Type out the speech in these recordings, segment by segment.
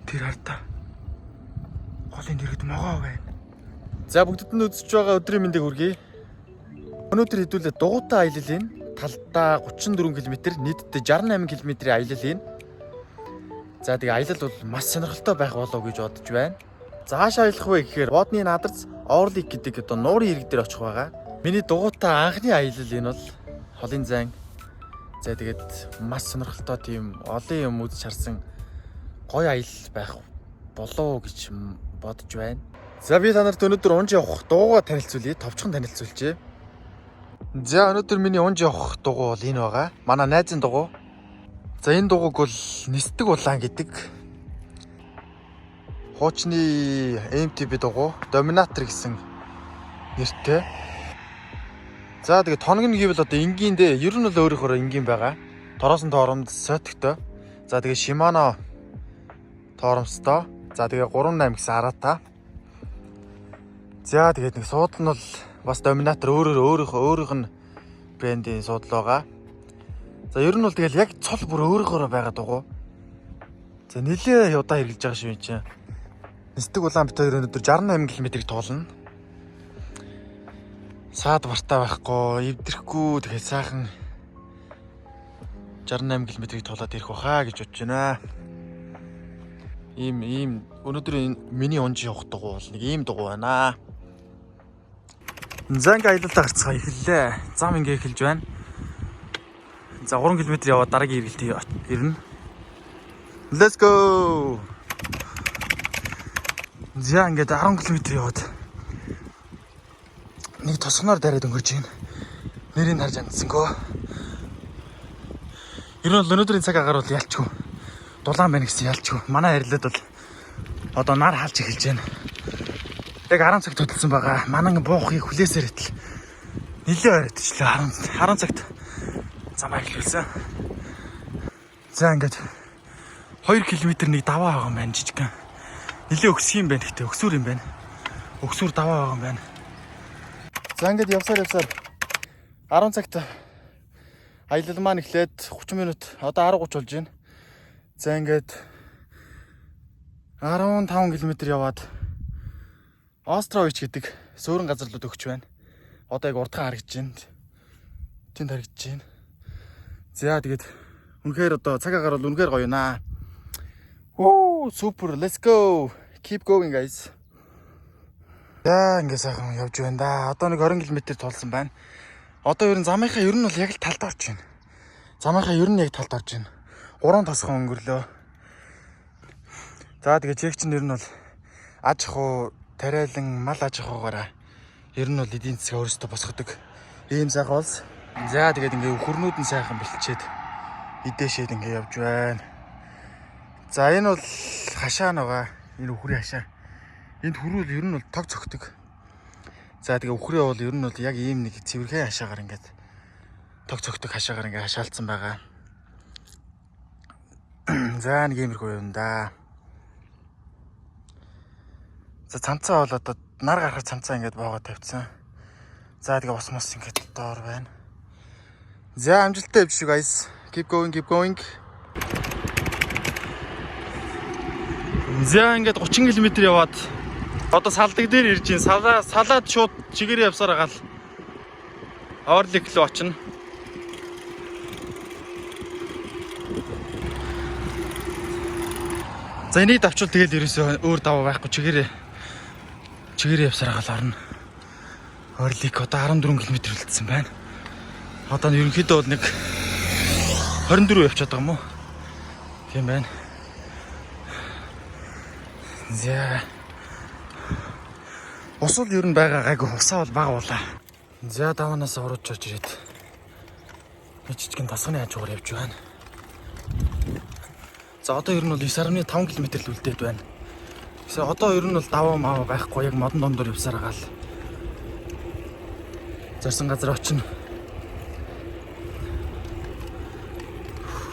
Тэр хартаа. Голын дэргэд могоо байна. За бүгдэд нь үзэж байгаа өдрийн мэндийг хүргэе. Өнөөдөр хэдүүлээ дугуйтай аялал энэ. Талдаа 34 км, нийтдээ 68 км-ийн аялал энэ. За тэгээ аялал бол маш сонирхолтой байх болов гэж бодож байна. За хаашаа аялах вэ гэхээр Бодны Надарц Орлик гэдэг одоо нуурын ирэг дээр очих байгаа. Миний дугуйтай анхны аялал энэ бол холын зайн. За тэгээд маш сонирхолтой тийм олон юм үзэж харсан гоё аялал байх болов гэж бодож байна. За би та нарт өнөөдөр унж явах дугуйгаа танилцуулъя. Товчхон танилцуулъя. За өнөөдөр миний унж явах дугуй бол энэ байгаа. Манай найзын дугуй. За энэ дугуйг бол Нисдэг улаан гэдэг. Хуучны MTB дугуй, Dominator гэсэн нэртэй. За тэгээ тоног нь гэвэл одоо энгийн дээ. Ер нь бол өөрөөр энгийн байгаа. Тороосон тоормд сотогтой. За тэгээ Shimano торомстой. За тэгээ 38 гэсэн араатай. За тэгээд нэг суудал нь бол бас Dominator өөрийнх нь брендийн суудал байгаа. За ер нь бол тэгэл яг цол бүр өөрөөр байгаа дугуй. За нэлээ удаа хэрглэж байгаа шүү чинь. Нисдэг улаан бит хоёр өнөөдөр 68 км-ийг туулна. Саад бартаа байхгүй, эвдрэхгүй тэгээд сайхан 68 км-ийг туулаад ирэх баха гэж бодож байна. Ийм өнөөдөр миний унж явах дугуй бол нэг ийм дугуй байна. За ингээ аялалтаа гарцгаа эхэллээ. Зам ингээ эхэлж байна. За 3 км яваад дараагийн эргэлт ирнэ. Let's go. За ингээ 10 км яваад нэг тосгоноор дараад өнгөрч байна. Нэрийг харж амжсангүй. Ер нь өнөөдрийн цаг агаар бол ялчгүй. Дулаан байна гэсэн ялчгүй. Манай харилаад бол одоо нар хаалж эхэлж байна. Яг 10 цагт хөдөлсөн байгаа. Манан буухыг хүлээсээр итэл нэлээ ойртчлээ. 10 цагт замаа эхлүүлсэн. За ингээд 2 км нэг даваа байгаа юм байна жижигхэн. Нэлээ өксөх юм байна гэхдээ өксүр юм байна. Өксүр даваа байгаа юм байна. За ингээд явсаар 10 цагт аялал маань эхлээд 30 минут одоо 10:30 болж байна. За ингээд 15 км яваад Острович гэдэг сөөрөн газарлууд өгч байна. Одоо яг урдхан харагдаж байна. Тэнд харагдаж байна. За тэгээд үнэхээр одоо цаг агаар бол үнэхээр гоё наа. Оо супер, let's go. Keep going guys. За ингээ сайхан явж байна да. Одоо нэг 20 км тулсан байна. Одоо ер нь замынхаа ер нь бол яг л талд орж байна. Замынхаа ер нь яг талд орж байна. 3 тосхон өнгөрлөө. За тэгээ чек чинь ер нь бол аж ахуй тариалан мал аж ахуйгаараа ер нь бол эдийн засгаа өөрөөсөө босгодог. Ийм сайхан улс. За тэгээд ингээ хөрнүүд нь сайхан бэлтчихэд идээшээд ингээ явж байна. За энэ бол хашаа байгаа. Энэ үхрийн хашаа. Энд хөрүүл ер нь бол тог цогтөг. За тэгээ үхрээ бол ер нь бол яг ийм нэг цэвэрхэн хашаагаар ингээд тог цогтөг хашаагаар ингээ хашаалцсан байгаа. За нэг иймэрхүү юм да. За цамцаа бол одоо нар гарахаар цамцаа ингээд боогоо тавьчихсан. За тэгээ ус мос ингээд доор байна. За амжилттай явж guys. Keep going, keep going. За ингээд 30 км яваад одоо салдаг дээр ирж ин салаад шууд чигээр явсаар агаал Орлик руу очино. За энийг давчвал тэгэл ерөөсөө өөр даваа байхгүй чигээр явсаар агаал орно. Орлик одоо 14 км үлдсэн байна. Одоо ерөнхийдөө бол нэг 24 явчихад байгаа юм уу? Тийм байна. За ус бол ер нь байгаа гайгүй усаа бол бага уулаа. За даваанаас урууж орж ирээд жижигхэн тасганы хажуугаар явж байна. За одоо ер нь бол 9.5 км л үлдээд байна. Гэсэн одоо ер нь бол даваа маа байхгүй яг модон дондор явсаар агаал. Зарсан газар очино.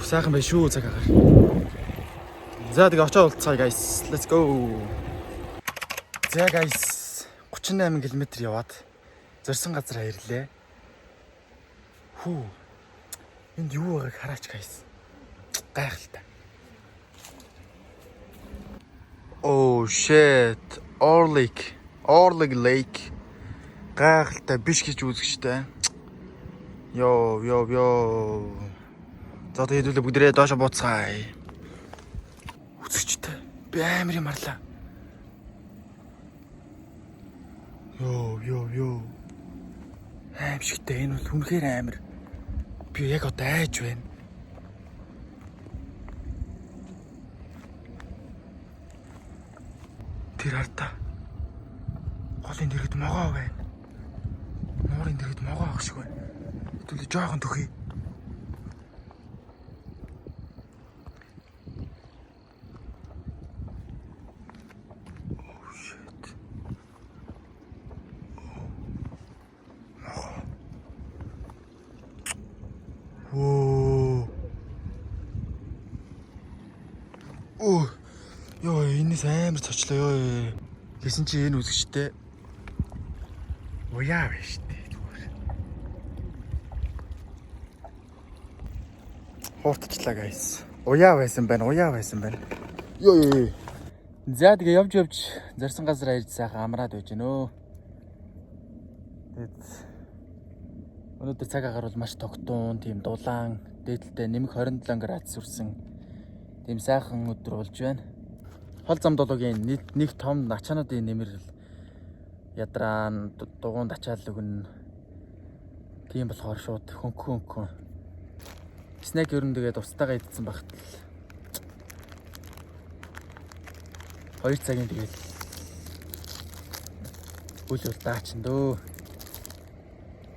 Сайхан бай шүү цаг агаар. За тэгээ очоод уулзцаая guys. Let's go. За guys 38 км яваад зорьсон газар ирлээ. Энд юу байгааг хараач guys. Гайхалтай. Oh shit. Orlig Lake. Гайхалтай биш гэж үзэгчтэй. Йоо. За одоо хэдүүлээ бүгдээ доошо бууцгаая. Үзэгчтэй. Би амар юм арлаа. Йоо. Аимшигтэй энэ бол үнэхээр амар. Би яг одоо айж байна. Тэр артаа. Голын дэргэд могоо байна. Нуурын дэргэд могоо ах шиг байна. Хэдүүлээ жоохон төхий. Йоо, энэс амар цочлоо ёо. Гэсэн чи энэ үзэгчтэй. Уяа биш дээ. Хууртчлаа guys. Уяа байсан байна. Йоо. За тэгээ явж зарсан газар ирж сайхан амраад байж гэнөө. Тэгээд өнөөдөр цаг агаар бол маш тогтун, тийм дулаан, дээдлээ нэмэх 27 градус хүрсэн. Тийм сайхан өдөр болж байна. Хол зам долоогийн нэг том ачаануудын нэмэр ядраан дугуйн ачаал өгнө. Тийм болохоор шууд хөнхөн. Снэк ер нь тэгээд устдаагаа идсэн багт л 2 цагийн тэгээд үл даачин дөө.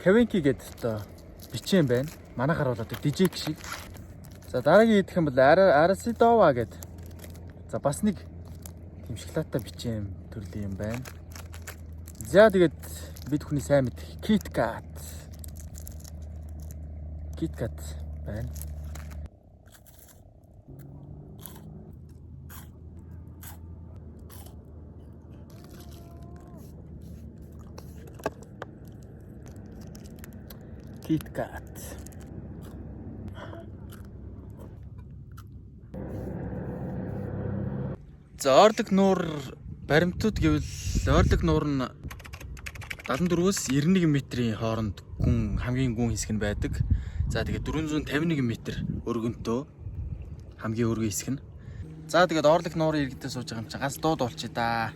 Кавинки гэдэг одоо бичэн байна. Манайхаар бол одоо дижек шиг. За дараагийн идэх юм бол Арасидова гэдэг. За бас нэг тийм шоколадтай бичэн төрлийн юм байна. За тэгээд бид хүний сайн мэдэх KitKat байна. KitKat. За Орлог нуур баримтууд гэвэл Орлог нуур нь 74-өөс 91 метрийн хооронд хамгийн гүн хэсэг нь байдаг. За тэгээд 451 метр өргөнтөө хамгийн өргөн хэсэг нь. За тэгээд Орлог нуурын иргэдээ сууж байгаа юм чинь ганц дууд болчих да.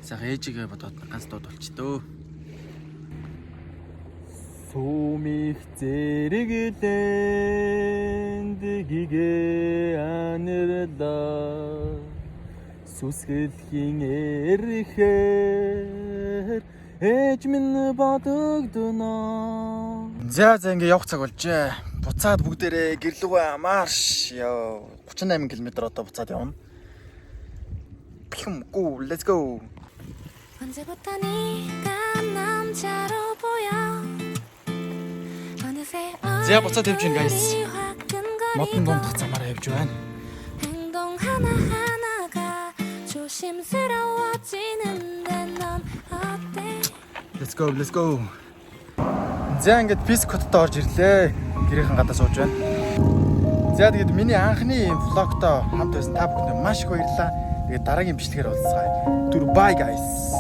Сайхан ээжигээ бодоод ганц дууд болчих дөө. Сумих зэрэглэн дэгигэ анерда сүсгэлхийн эрэхээр ээж минь бодогдно. За ингээ явах цаг болжээ. Буцаад бүгдээрээ гэрлүүгээ марш. Яа 38 км одоо буцаад явна. Go, let's go. 언제부터 네가 남자로 보여. За буцаад явж гин guys. Модон дундах замаараа явж байна. 행동 하나하나가 조심스러워지는데 넌 어때? Let's go. За ингээд бискоттой орж ирлээ. Гэрийнхэн гадаа сууж байна. За тэгээд миний анхны влогтой хамт байсан та бүхэнд маш их баярлалаа. Тэгээд дараагийн бичлэгээр уулзцгаая. Bye guys.